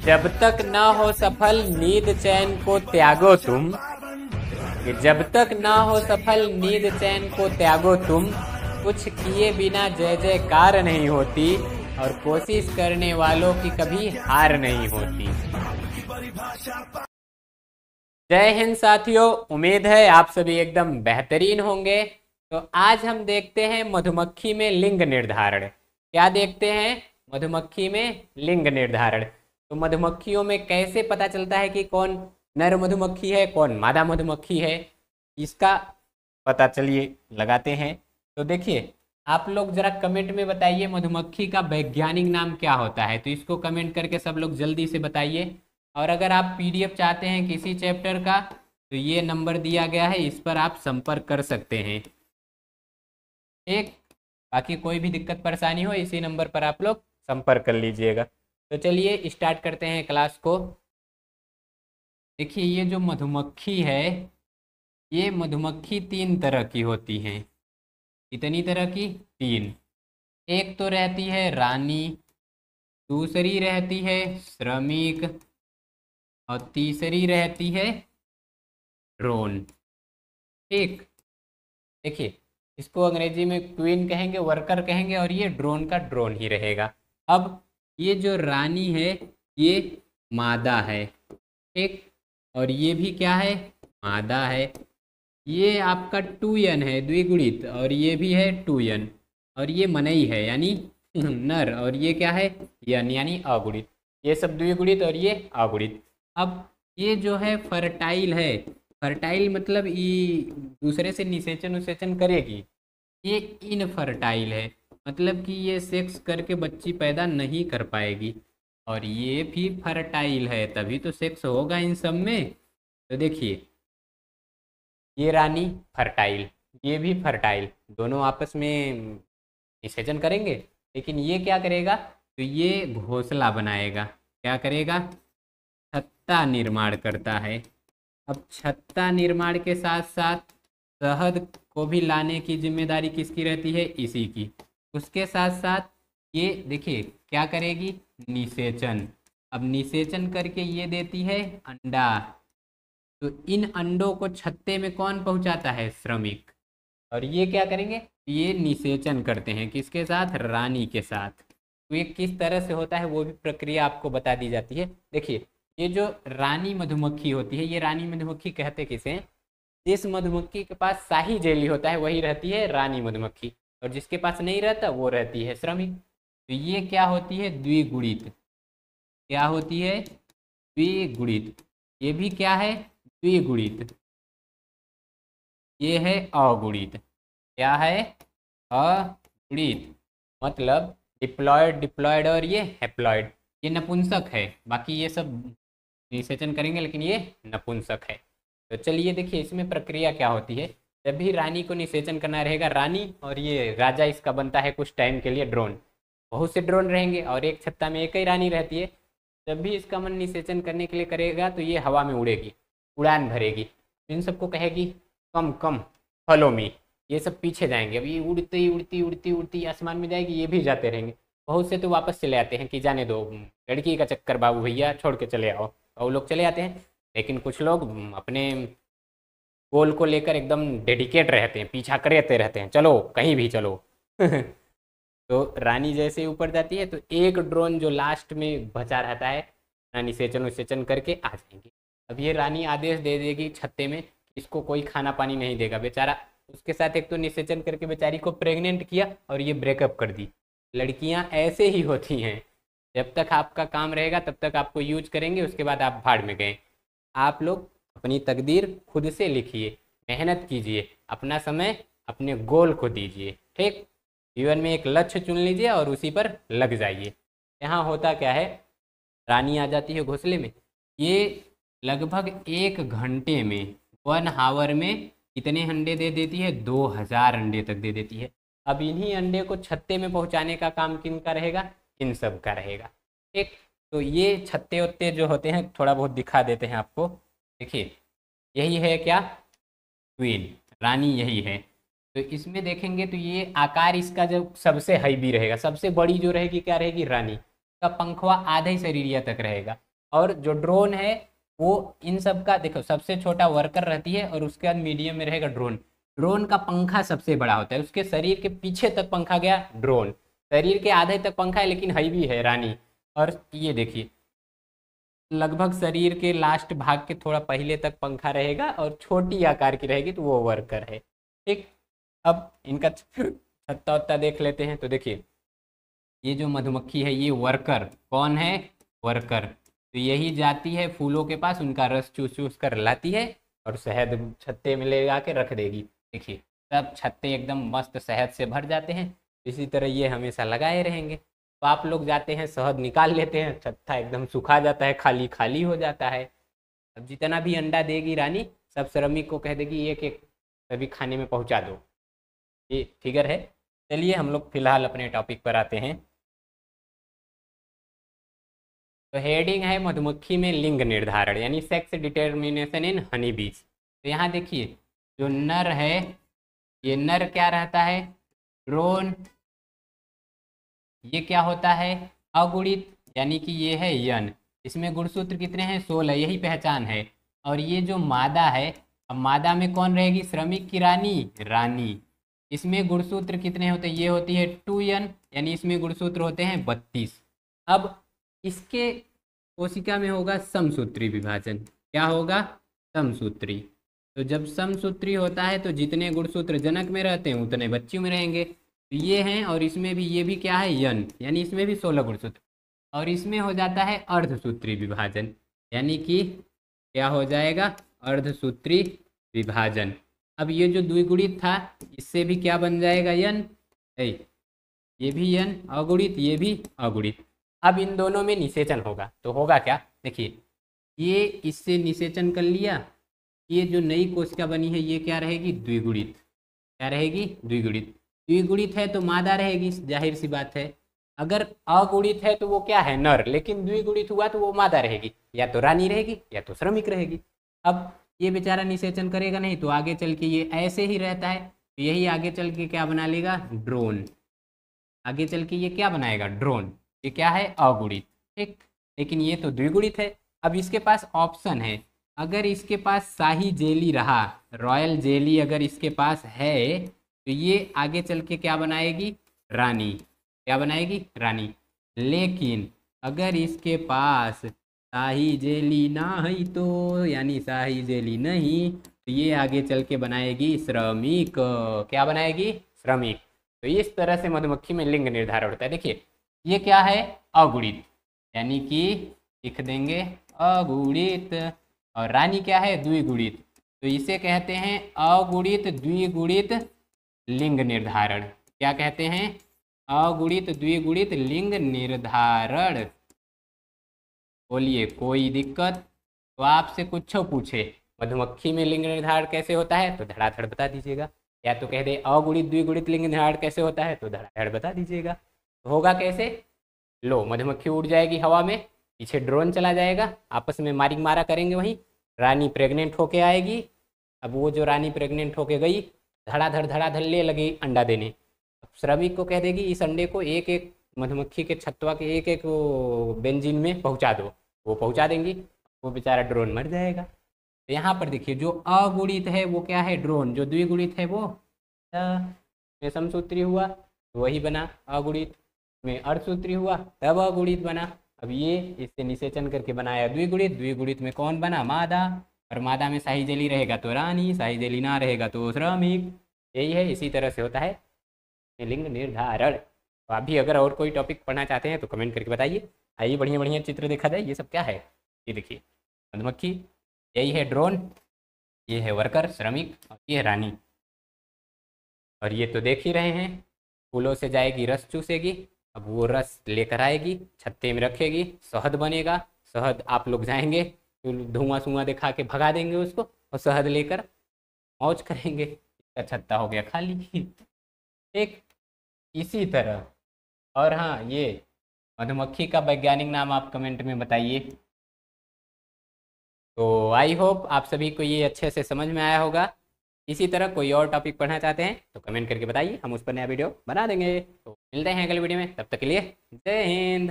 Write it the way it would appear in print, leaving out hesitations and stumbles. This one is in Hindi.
जब तक ना हो सफल नींद चैन को त्यागो तुम, कि जब तक ना हो सफल नींद चैन को त्यागो तुम, कुछ किए बिना जय जयकार नहीं होती और कोशिश करने वालों की कभी हार नहीं होती। जय हिंद साथियों, उम्मीद है आप सभी एकदम बेहतरीन होंगे। तो आज हम देखते हैं मधुमक्खी में लिंग निर्धारण। क्या देखते हैं? मधुमक्खी में लिंग निर्धारण। तो मधुमक्खियों में कैसे पता चलता है कि कौन नर मधुमक्खी है, कौन मादा मधुमक्खी है, इसका पता चलिए लगाते हैं। तो देखिए, आप लोग जरा कमेंट में बताइए मधुमक्खी का वैज्ञानिक नाम क्या होता है। तो इसको कमेंट करके सब लोग जल्दी से बताइए। और अगर आप पीडीएफ चाहते हैं किसी चैप्टर का, तो ये नंबर दिया गया है, इस पर आप संपर्क कर सकते हैं। एक बाकी कोई भी दिक्कत परेशानी हो, इसी नंबर पर आप लोग संपर्क कर लीजिएगा। तो चलिए स्टार्ट करते हैं क्लास को। देखिए, ये जो मधुमक्खी है, ये मधुमक्खी 3 तरह की होती हैं। कितनी तरह की? 3। एक तो रहती है रानी, दूसरी रहती है श्रमिक और तीसरी रहती है ड्रोन। ठीक, देखिए, इसको अंग्रेजी में क्वीन कहेंगे, वर्कर कहेंगे, और ये ड्रोन का ड्रोन ही रहेगा। अब ये जो रानी है, ये मादा है। ठीक, और ये भी क्या है? मादा है। ये आपका टूयन है, द्विगुणित, और ये भी है टूयन, और ये मनई है यानी नर, और ये क्या है? यन यानी अगुणित। ये सब द्विगुणित और ये अगुणित। अब ये जो है फर्टाइल है। फर्टाइल मतलब ये दूसरे से निषेचन उसेचन करेगी। ये इनफर्टाइल है, मतलब कि ये सेक्स करके बच्ची पैदा नहीं कर पाएगी। और ये भी फर्टाइल है, तभी तो सेक्स होगा इन सब में। तो देखिए, ये रानी फर्टाइल, ये भी फर्टाइल, दोनों आपस में निषेचन करेंगे। लेकिन ये क्या करेगा? तो ये घोंसला बनाएगा। क्या करेगा? छत्ता निर्माण करता है। अब छत्ता निर्माण के साथ साथ शहद को भी लाने की जिम्मेदारी किसकी रहती है? इसी की। उसके साथ साथ ये देखिए क्या करेगी? निषेचन। अब निषेचन करके ये देती है अंडा। तो इन अंडों को छत्ते में कौन पहुंचाता है? श्रमिक। और ये क्या करेंगे? ये निषेचन करते हैं किसके साथ? रानी के साथ। तो ये किस तरह से होता है वो भी प्रक्रिया आपको बता दी जाती है। देखिए, ये जो रानी मधुमक्खी होती है, ये रानी मधुमक्खी कहते किसे हैं? जिस मधुमक्खी के पास शाही जेली होता है वही रहती है रानी मधुमक्खी, और जिसके पास नहीं रहता वो रहती है श्रमिक। तो ये क्या होती है? द्विगुणित। क्या होती है? द्विगुणित। ये भी क्या है? द्विगुणित। ये है अगुणित। क्या है? अगुणित। मतलब डिप्लॉयड, डिप्लॉयड, और ये हैप्लॉयड। ये नपुंसक है, बाकी ये सब निषेचन करेंगे, लेकिन ये नपुंसक है। तो चलिए देखिए, इसमें प्रक्रिया क्या होती है। जब भी रानी को निषेचन करना रहेगा, रानी और ये राजा इसका बनता है कुछ टाइम के लिए ड्रोन। बहुत से ड्रोन रहेंगे और एक छत्ता में एक ही रानी रहती है। जब भी इसका मन निषेचन करने के लिए करेगा तो ये हवा में उड़ेगी, उड़ान भरेगी, इन सबको कहेगी कम कम फॉलो मी। ये सब पीछे जाएंगे। अब ये उड़ती उड़ती उड़ती उड़ती आसमान में जाएगी, ये भी जाते रहेंगे। बहुत से तो वापस चले आते हैं कि जाने दो, लड़की का चक्कर बाबू भैया, छोड़ के चले आओ, और वो लोग चले आते हैं। लेकिन कुछ लोग अपने गोल को लेकर एकदम डेडिकेट रहते हैं, पीछा करते रहते हैं, चलो कहीं भी चलो। तो रानी जैसे ही ऊपर जाती है तो एक ड्रोन जो लास्ट में बचा रहता है, निषेचन उसेचन करके आ जाएंगे। अब ये रानी आदेश दे देगी छत्ते में, इसको कोई खाना पानी नहीं देगा बेचारा। उसके साथ एक तो निषेचन करके बेचारी को प्रेग्नेंट किया और ये ब्रेकअप कर दी। लड़कियां ऐसे ही होती हैं, जब तक आपका काम रहेगा तब तक आपको यूज करेंगे, उसके बाद आप भाड़ में गए। आप लोग अपनी तकदीर खुद से लिखिए, मेहनत कीजिए, अपना समय अपने गोल को दीजिए। ठीक, जीवन में एक लक्ष्य चुन लीजिए और उसी पर लग जाइए। यहाँ होता क्या है, रानी आ जाती है घोंसले में। ये लगभग 1 घंटे में, 1 आवर में कितने अंडे दे देती है? 2000 अंडे तक दे देती है। अब इन्हीं अंडे को छत्ते में पहुंचाने का काम किन का रहेगा? इन सब का रहेगा। ठीक, तो ये छत्ते वत्ते जो होते हैं थोड़ा बहुत दिखा देते हैं आपको। देखिए, यही है क्या? क्वीन, रानी यही है। तो इसमें देखेंगे तो ये आकार इसका जो सबसे हैवी रहेगा, सबसे बड़ी जो रहेगी क्या रहेगी? रानी का पंखवा आधे शरीरिया तक रहेगा। और जो ड्रोन है वो इन सब का देखो सबसे छोटा वर्कर रहती है और उसके बाद मीडियम में रहेगा ड्रोन। ड्रोन का पंखा सबसे बड़ा होता है, उसके शरीर के पीछे तक पंखा गया ड्रोन, शरीर के आधे तक पंखा है लेकिन हैवी है रानी। और ये देखिए लगभग शरीर के लास्ट भाग के थोड़ा पहले तक पंखा रहेगा और छोटी आकार की रहेगी तो वो वर्कर है। ठीक, अब इनका छत्ता वत्ता देख लेते हैं। तो देखिए ये जो मधुमक्खी है ये वर्कर कौन है, वर्कर। तो यही जाती है फूलों के पास, उनका रस चूस चूस कर लाती है और शहद छत्ते में ले जाके रख देगी। देखिए सब छत्ते एकदम मस्त शहद से भर जाते हैं। इसी तरह ये हमेशा लगाए रहेंगे। तो आप लोग जाते हैं शहद निकाल लेते हैं, छत्ता एकदम सूखा जाता है, खाली खाली हो जाता है। अब जितना भी अंडा देगी रानी सब श्रमिक को कह देगी एक एक सभी खाने में पहुंचा दो। ये फिगर है। चलिए हम लोग फिलहाल अपने टॉपिक पर आते हैं। तो हेडिंग है मधुमक्खी में लिंग निर्धारण यानी सेक्स डिटर्मिनेशन इन हनी बीज। तो यहाँ देखिए जो नर है ये नर क्या रहता है, ड्रोन। ये क्या होता है, अगुणित यानी कि ये है यन। इसमें गुणसूत्र कितने हैं, 16, यही पहचान है। और ये जो मादा है, अब मादा में कौन रहेगी, श्रमिक की रानी, रानी। इसमें गुणसूत्र कितने होते हैं, ये होती है 2n यानी इसमें गुणसूत्र होते हैं 32। अब इसके कोशिका में होगा समसूत्री विभाजन। क्या होगा, समसूत्री। तो जब समसूत्री होता है तो जितने गुणसूत्र जनक में रहते हैं उतने बच्चियों में रहेंगे। तो ये हैं और इसमें भी ये भी क्या है, यन, यानी इसमें भी 16 गुणसूत्र। और इसमें हो जाता है अर्धसूत्री विभाजन यानी कि क्या हो जाएगा, अर्धसूत्री विभाजन। अब ये जो द्विगुणित था इससे भी क्या बन जाएगा, यन, ये भी यन अगुणित, ये भी अगुणित। अब इन दोनों में निषेचन होगा तो होगा क्या, देखिए ये इससे निषेचन कर लिया, ये जो नई कोशिका बनी है ये क्या रहेगी, द्विगुणित। क्या रहेगी, द्विगुणित। द्विगुणित है तो मादा रहेगी, जाहिर सी बात है। अगर अगुणित है तो वो क्या है, नर, लेकिन द्विगुणित हुआ तो वो मादा रहेगी, या तो रानी रहेगी या तो श्रमिक रहेगी। अब ये बेचारा निषेचन करेगा नहीं तो आगे चल के ये ऐसे ही रहता है, तो यही आगे चल के क्या बना लेगा, ड्रोन। आगे चल के ये क्या बनाएगा, ड्रोन। ये क्या है, अगुणित, ठीक, लेकिन ये तो द्विगुणित है। अब इसके पास ऑप्शन है, अगर इसके पास शाही जेली रहा, रॉयल जेली अगर इसके पास है तो ये आगे चल के क्या बनाएगी, रानी। क्या बनाएगी, रानी। लेकिन अगर इसके पास शाही जेली ना है तो, यानी शाही जेली नहीं, तो ये आगे चल के बनाएगी श्रमिक। क्या बनाएगी, श्रमिक। तो इस तरह से मधुमक्खी में लिंग निर्धारण होता है। देखिए ये क्या है, अगुणित, यानी कि लिख देंगे अगुणित। और रानी क्या है, द्विगुणित, तो इसे कहते हैं अगुणित द्विगुणित लिंग निर्धारण। क्या कहते हैं, अगुणित द्विगुणित लिंग निर्धारण। बोलिए कोई दिक्कत, तो आपसे कुछ पूछे मधुमक्खी में लिंग निर्धारण कैसे होता है तो धड़ाधड़ बता दीजिएगा, या तो कह दे अगुणित द्विगुणित लिंग निर्धारण कैसे होता है तो धड़ाधड़ बता दीजिएगा। तो होगा कैसे, लो मधुमक्खी उड़ जाएगी हवा में, पीछे ड्रोन चला जाएगा, आपस में मारी मारा करेंगे, वहीं रानी प्रेग्नेंट होके आएगी। अब वो जो रानी प्रेग्नेंट होके गई धड़ाधड़ ले लगी अंडा देने। अब श्रमिक को कह देगी इस अंडे को एक एक मधुमक्खी के छत्वा के एक एक वो बेंजीन में पहुंचा दो, वो पहुंचा देंगी, वो बेचारा ड्रोन मर जाएगा। तो यहाँ पर देखिए जो अगुणित है वो क्या है, ड्रोन। जो द्विगुणित है वो में समसूत्री हुआ तो वही बना अगुणित, में अर्धसूत्री हुआ तब अगुणित बना। अब ये इससे निषेचन करके बनाया द्विगुणित, द्विगुणित में कौन बना, मादा। और मादा में शाही जेली रहेगा तो रानी, शाही जेली ना रहेगा तो श्रमिक। यही है, इसी तरह से होता है लिंग निर्धारण। तो आप भी अगर और कोई टॉपिक पढ़ना चाहते हैं तो कमेंट करके बताइए। आइए बढ़िया बढ़िया चित्र देखा जाए। ये सब क्या है, ये देखिए मधुमक्खी, यही है ड्रोन, ये है वर्कर श्रमिक, और ये है रानी। और ये तो देख ही रहे हैं, फूलों से जाएगी रस चूसेगी, अब वो रस लेकर आएगी, छत्ते में रखेगी, शहद बनेगा। शहद आप लोग जाएंगे तो धुआं धुआं दिखा के भगा देंगे उसको, और शहद लेकर मौज करेंगे, इसका छत्ता हो गया खाली। एक इसी तरह। और हाँ, ये मधुमक्खी का वैज्ञानिक नाम आप कमेंट में बताइए। तो आई होप आप सभी को ये अच्छे से समझ में आया होगा। इसी तरह कोई और टॉपिक पढ़ना चाहते हैं तो कमेंट करके बताइए, हम उस पर नया वीडियो बना देंगे। तो मिलते हैं अगले वीडियो में, तब तक के लिए जय हिंद।